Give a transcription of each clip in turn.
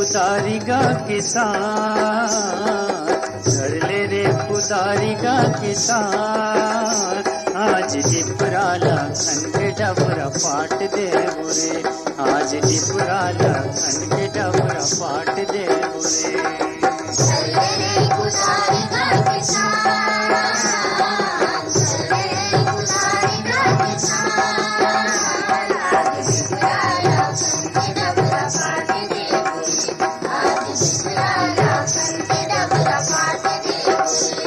खुदारी का किसान, कर ले रे खुदारी का किसान। आज डिपराला खन के डबरा पाट दे बुरे, आज डिपराला खन के डबरा पाट दे बुरे। चल रे खुदारी का किसान, चल रे खुदारी का किसान। आज डिपराला खन के डबरा पाट दे बुरे, आज डिपराला खन के डबरा पाट दे बुरे।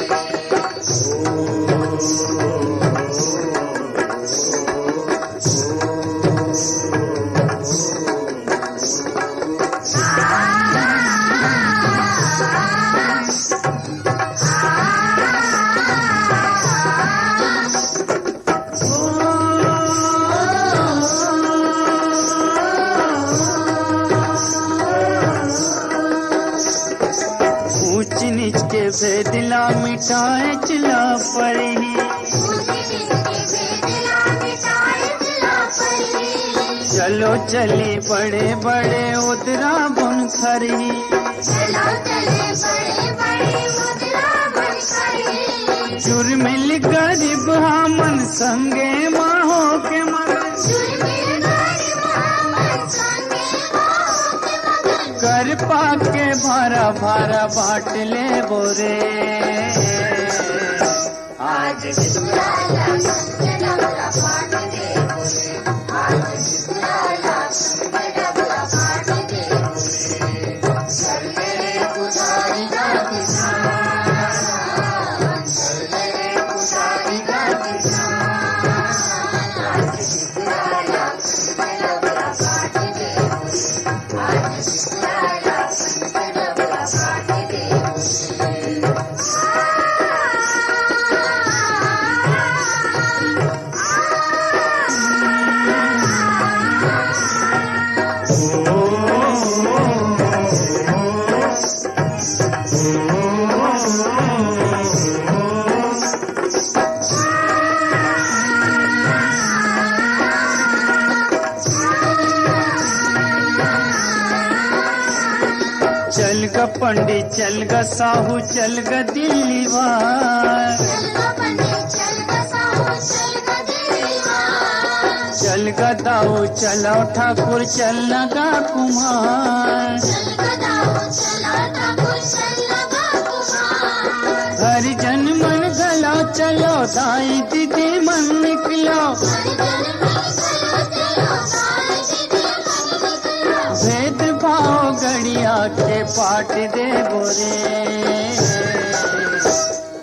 ऊंच नीच के भेदिला मिटाए चला पड़ी, चलो चली बड़े बड़े उतरा बुन खरी। चुरमिल गरीब हमन संगे माहो के मगन, कर पाके भारा भारा बाट ले बोरे। आज डिपराला खन के डबरा पाट दे बुरे, आज डिपराला खन के डबरा पाट दे बुरे। चल रे खुदारी का किसान, चल रे खुदारी का किसान। आज डिपराला खन के डबरा पाट दे बुरे, आज डिपराला खन के डबरा पाट दे बुरे। चल ग पंडित चल ग साहू चल ग दिल्ली वार, चल ग दाऊ चलो ठाकुर चल लगा कुमार। हरिजन मन गला चलो दाई दीदी मन निकलो, भेद भाव गड़िया के पाट दे बोरे।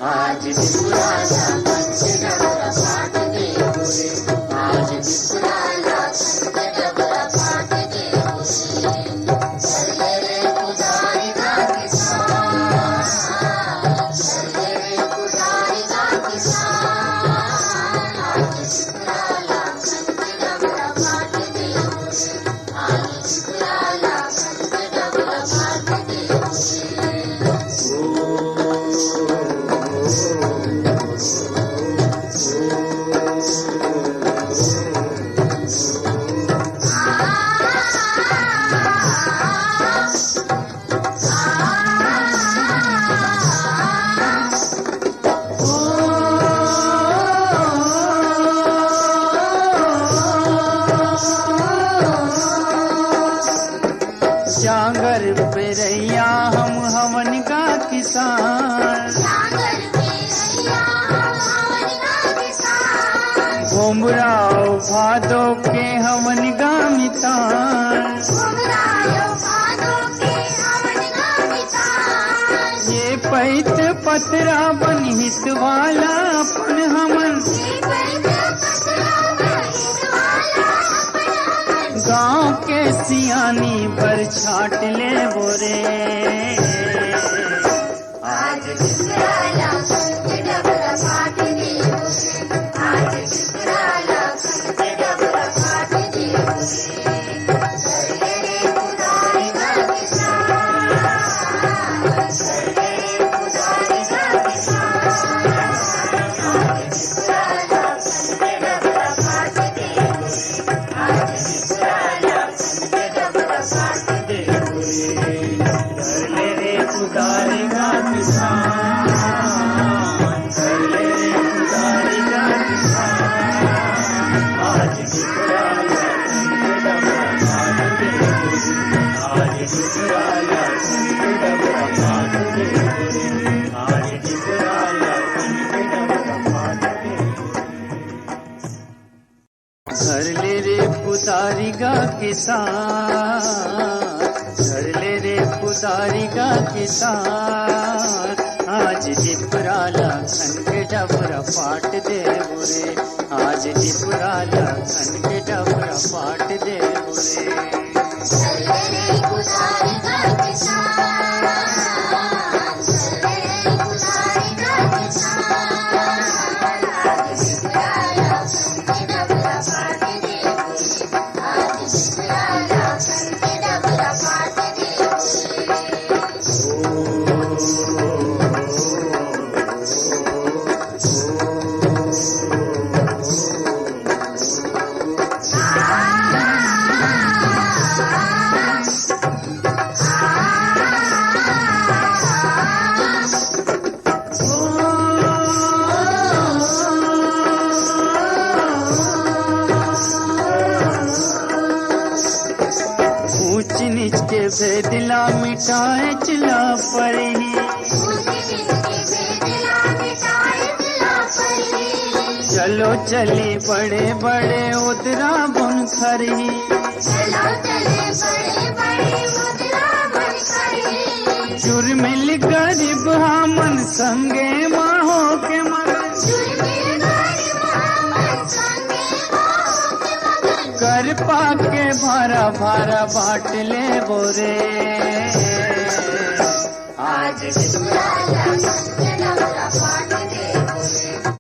आज डिपराला खन के डबरा पाट दे बोरे, आज डिपराला खन के डबरा पाट दे बोरे। चल रे खुदारी का किसान, चल रे खुदारी का किसान। आज डिपराला खन के डबरा पाट दे बुरे, आज डिपराला खन के डबरा पाट दे बुरे। जांगर पे रैया हम हवन का किसान, घुमराओ भादो के हवन का मितान। ये पैत पतरा बन हित वाला अपन हमन, गांव के सियानी पर छाट ले बोरे। आज डिपराला खन के डबरा पाट दे बुरे, आज डिपराला खन के डबरा पाट दे बुरे। चल रे खुदारी का किसान, चल रे खुदारी का किसान। आज डिपराला खन के डबरा पाट दे बुरे, आज डिपराला खन के डबरा पाट दे बुरे। आज टिपराला सुन के डबरा पाट दे गोरे, आज टिपराला सुन के डबरा पाट दे गोरे। घर ले रे पुतारी गा किसान, घर ले रे पुतारी गा किसान, आज टिपराला खन के डबरा पाट दे गोरे, आज टिपराला खन के डबरा पाट दे गोरे। चले गुजारी का किसान, चले गुजारी का किसान, आज टिपराला खन के डबरा पाट दे गोरे, आज टिपराला खन के डबरा पाट दे ऊंच नीच के भेदिला मिटाए चिला पड़ी, चलो चली बड़े बड़े उदरा बुन खरी, चुरमिल गरीब हमन संगे माहो के मगन, कर पाके भारा भारा बाट ले बोरे, आज टिपराला खन के डबरा